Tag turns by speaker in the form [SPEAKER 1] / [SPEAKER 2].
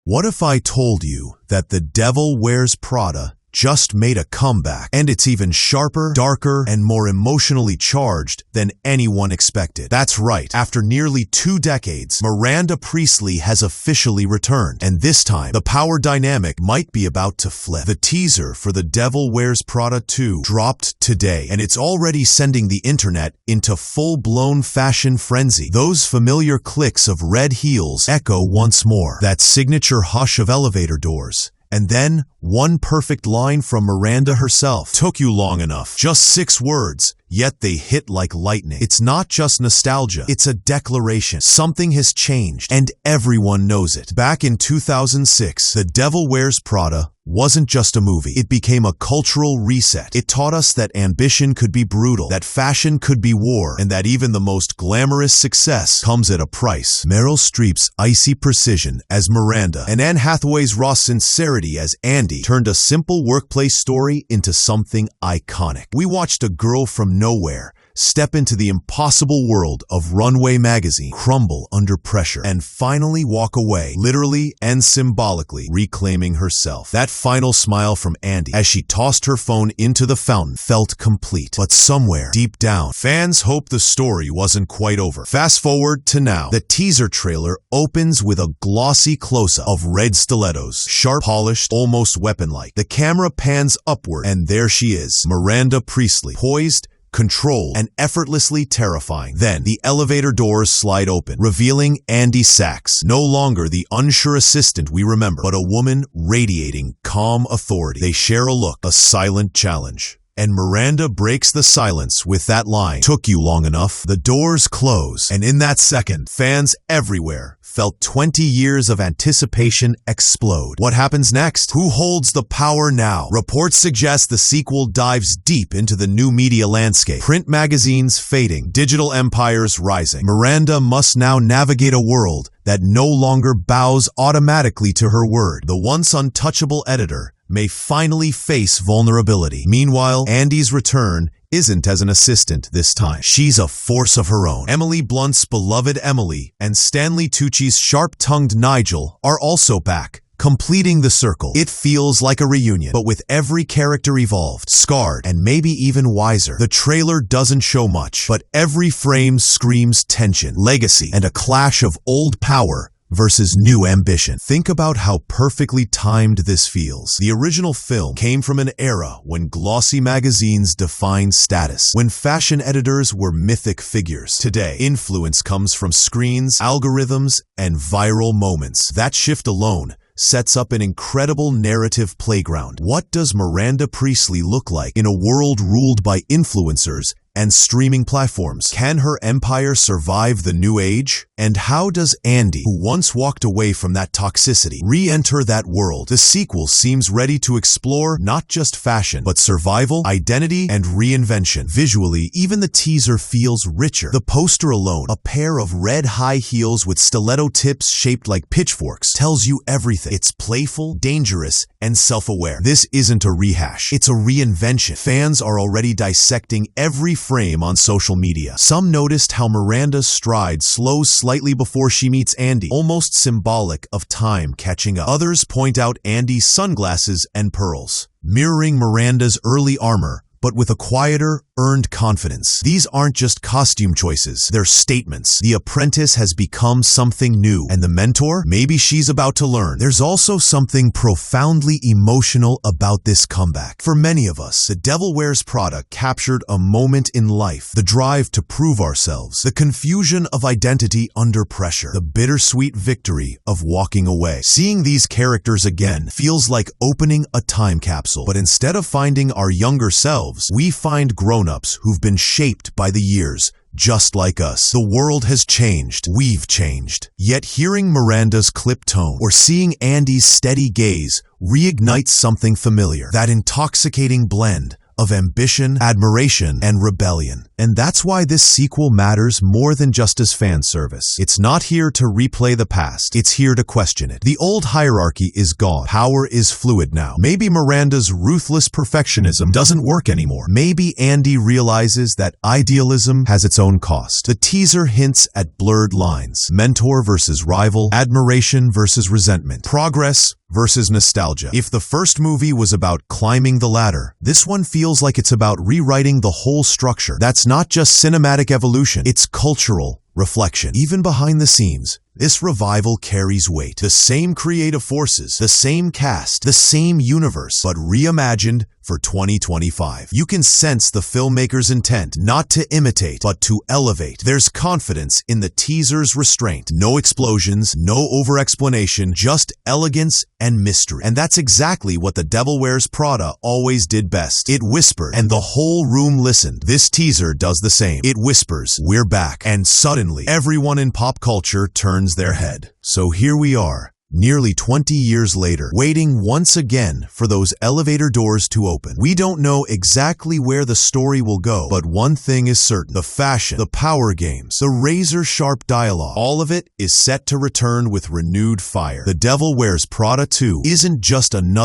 [SPEAKER 1] What if I told you that The Devil Wears Prada just made a comeback, and it's even sharper, darker, and more emotionally charged than anyone expected? That's right. After nearly 2 decades, Miranda Priestly has officially returned, and this time, the power dynamic might be about to flip. The teaser for The Devil Wears Prada 2 dropped today, and it's already sending the internet into full-blown fashion frenzy. Those familiar clicks of red heels echo once more, that signature hush of elevator doors. And then, one perfect line from Miranda herself. Took you long enough. Just 6 words, yet they hit like lightning. It's not just nostalgia, it's a declaration. Something has changed, and everyone knows it. Back in 2006, The Devil Wears Prada wasn't just a movie. It became a cultural reset. It taught us that ambition could be brutal, that fashion could be war, and that even the most glamorous success comes at a price. Meryl Streep's icy precision as Miranda and Anne Hathaway's raw sincerity as Andy turned a simple workplace story into something iconic. We watched a girl from nowhere step into the impossible world of Runway magazine, crumble under pressure, and finally walk away, literally and symbolically reclaiming herself. That final smile from Andy as she tossed her phone into the fountain felt complete. But somewhere deep down, fans hoped the story wasn't quite over. Fast forward to now. The teaser trailer opens with a glossy close-up of red stilettos, sharp, polished, almost weapon-like. The camera pans upward, and there she is, Miranda Priestly, poised, controlled, and effortlessly terrifying. Then, the elevator doors slide open, revealing Andy Sachs, no longer the unsure assistant we remember, but a woman radiating calm authority. They share a look, a silent challenge. And Miranda breaks the silence with that line, "Took you long enough." The doors close, and in that second, fans everywhere felt 20 years of anticipation explode. What happens next? Who holds the power now? Reports suggest the sequel dives deep into the new media landscape. Print magazines fading, digital empires rising. Miranda must now navigate a world that no longer bows automatically to her word. The once untouchable editor may finally face vulnerability. Meanwhile, Andy's return isn't as an assistant this time. She's a force of her own. Emily Blunt's beloved Emily and Stanley Tucci's sharp-tongued Nigel are also back, completing the circle. It feels like a reunion, but with every character evolved, scarred, and maybe even wiser. The trailer doesn't show much, but every frame screams tension, legacy, and a clash of old power versus new ambition. Think about how perfectly timed this feels. The original film came from an era when glossy magazines defined status, when fashion editors were mythic figures. Today, influence comes from screens, algorithms, and viral moments. That shift alone sets up an incredible narrative playground. What does Miranda Priestly look like in a world ruled by influencers and streaming platforms? Can her empire survive the new age? And how does Andy, who once walked away from that toxicity, re-enter that world? The sequel seems ready to explore not just fashion, but survival, identity, and reinvention. Visually, even the teaser feels richer. The poster alone, a pair of red high heels with stiletto tips shaped like pitchforks, tells you everything. It's playful, dangerous, and self-aware. This isn't a rehash. It's a reinvention. Fans are already dissecting every frame on social media. Some noticed how Miranda's stride slows slightly before she meets Andy, almost symbolic of time catching up. Others point out Andy's sunglasses and pearls, mirroring Miranda's early armor, but with a quieter, earned confidence. These aren't just costume choices, they're statements. The apprentice has become something new, and the mentor, maybe she's about to learn. There's also something profoundly emotional about this comeback. For many of us, The Devil Wears Prada captured a moment in life, the drive to prove ourselves, the confusion of identity under pressure, the bittersweet victory of walking away. Seeing these characters again feels like opening a time capsule, but instead of finding our younger selves, we find grown-ups who've been shaped by the years, just like us. The world has changed. We've changed. Yet hearing Miranda's clipped tone or seeing Andy's steady gaze reignites something familiar, that intoxicating blend of ambition, admiration, and rebellion. And that's why this sequel matters more than just as fan service. It's not here to replay the past. It's here to question it. The old hierarchy is gone. Power is fluid now. Maybe Miranda's ruthless perfectionism doesn't work anymore. Maybe Andy realizes that idealism has its own cost. The teaser hints at blurred lines. Mentor versus rival. Admiration versus resentment. Progress versus nostalgia. If the first movie was about climbing the ladder, this one feels like it's about rewriting the whole structure. That's not just cinematic evolution, it's cultural reflection. Even behind the scenes, this revival carries weight. The same creative forces, the same cast, the same universe, but reimagined for 2025. You can sense the filmmaker's intent not to imitate, but to elevate. There's confidence in the teaser's restraint. No explosions, no over-explanation, just elegance and mystery. And that's exactly what The Devil Wears Prada always did best. It whispered, and the whole room listened. This teaser does the same. It whispers, "We're back." And suddenly, everyone in pop culture turns their head. So here we are, nearly 20 years later, waiting once again for those elevator doors to open. We don't know exactly where the story will go, but one thing is certain: the fashion, the power games, the razor-sharp dialogue, all of it is set to return with renewed fire. The Devil Wears Prada 2 isn't just another